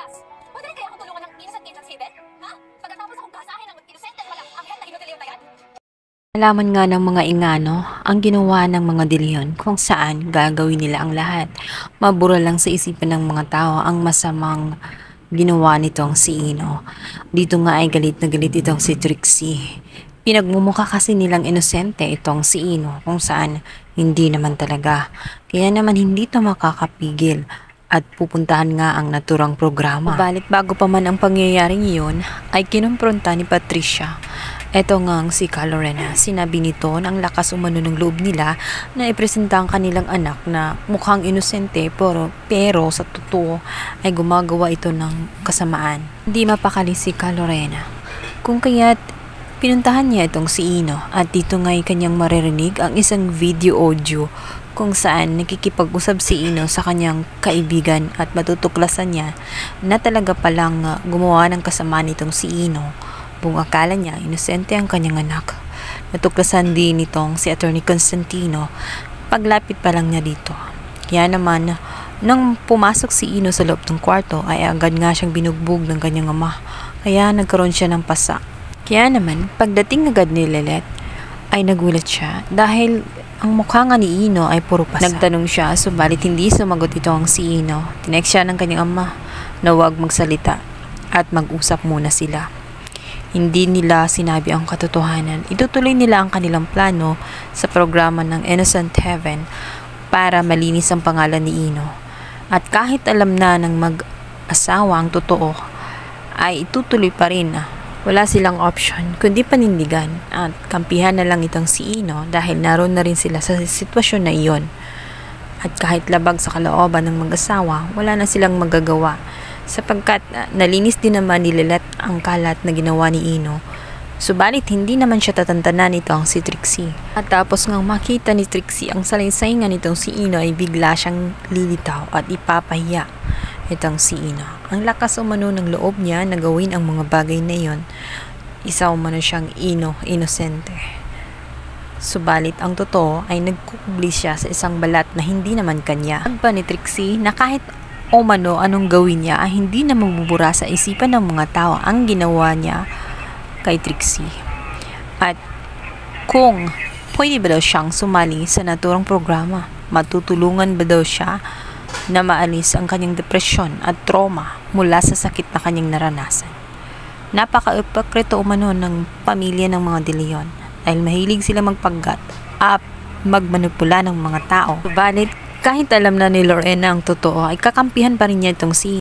Gas, pwede rin kaya akong tulungan ng innocent agent si Beth? Ha? Pagkatapos akong gasahin ng inosente walang angkat na Ginoo na yan? Alaman nga ng mga ingano ang ginawa ng mga dilyon kung saan gagawin nila ang lahat. Mabura lang sa isipan ng mga tao ang masamang ginawa nitong si Ino. Dito nga ay galit na galit itong si Trixie. Pinagmumukha kasi nilang inosente itong si Ino kung saan hindi naman talaga. Kaya naman hindi to makakapigil at pupuntahan nga ang naturang programa. Balit bago pa man ang pangyayaring iyon ay kinumpronta ni Patricia. Eto ngang si Lorena, sinabi nito na ang lakas umano ng loob nila na ipresenta ang kanilang anak na mukhang inosente pero sa totoo ay gumagawa ito ng kasamaan. Hindi mapakali si Lorena kung kaya't pinuntahan niya itong si Ino at dito nga'y kanyang maririnig ang isang video audio kung saan nakikipag-usap si Ino sa kanyang kaibigan at matutuklasan niya na talaga palang gumawa ng kasamaan itong si Ino. Buong akala niya, inosente ang kanyang anak. Natuklasan din nitong si Attorney Constantino paglapit pa lang niya dito. Kaya naman, nang pumasok si Ino sa loob ng kwarto ay agad nga siyang binugbog ng kanyang ama. Kaya nagkaroon siya ng pasa. Kaya naman, pagdating agad ni Lelet ay nagulat siya dahil ang mukha nga ni Ino ay puro pasa. Nagtanong siya, subalit hindi sumagot itong si Ino. Tinext siya ng kanyang ama na huwag magsalita at mag-usap muna sila. Hindi nila sinabi ang katotohanan. Itutuloy nila ang kanilang plano sa programa ng Innocent Heaven para malinis ang pangalan ni Ino. At kahit alam na ng mag-asawa ang totoo, ay itutuloy pa rin. Wala silang option kundi panindigan at kampihan na lang itong si Ino dahil naroon na rin sila sa sitwasyon na iyon. At kahit labag sa kalooban ng mag-asawa, wala na silang magagawa sapagkat nalinis din naman ni Lelet ang kalat na ginawa ni Ino. Subalit hindi naman siya tatantanan nitong si Trixie. At tapos ngang makita ni Trixie ang salaysay nga nitong si Ino ay bigla siyang lilitaw at ipapahiya itong si Ino. Ang lakas umano ng loob niya na gawin ang mga bagay na iyon. Isa umano siyang inosente. Subalit ang totoo ay nagkukubli siya sa isang balat na hindi naman kanya. Ang pa ni Trixie na kahit umano anong gawin niya ay hindi na magbubura sa isipan ng mga tao ang ginawa niya kay Trixie. At kung pwede ba daw siyang sumali sa naturang programa, matutulungan ba daw siya na maalis ang kanyang depresyon at trauma mula sa sakit na kanyang naranasan. Napaka-ipoktrito umano ng pamilya ng mga De Leon dahil mahilig sila magpaggat at magmanipula ng mga tao. Subalit kahit alam na ni Lorena ang totoo, ay kakampihan pa rin niya itong si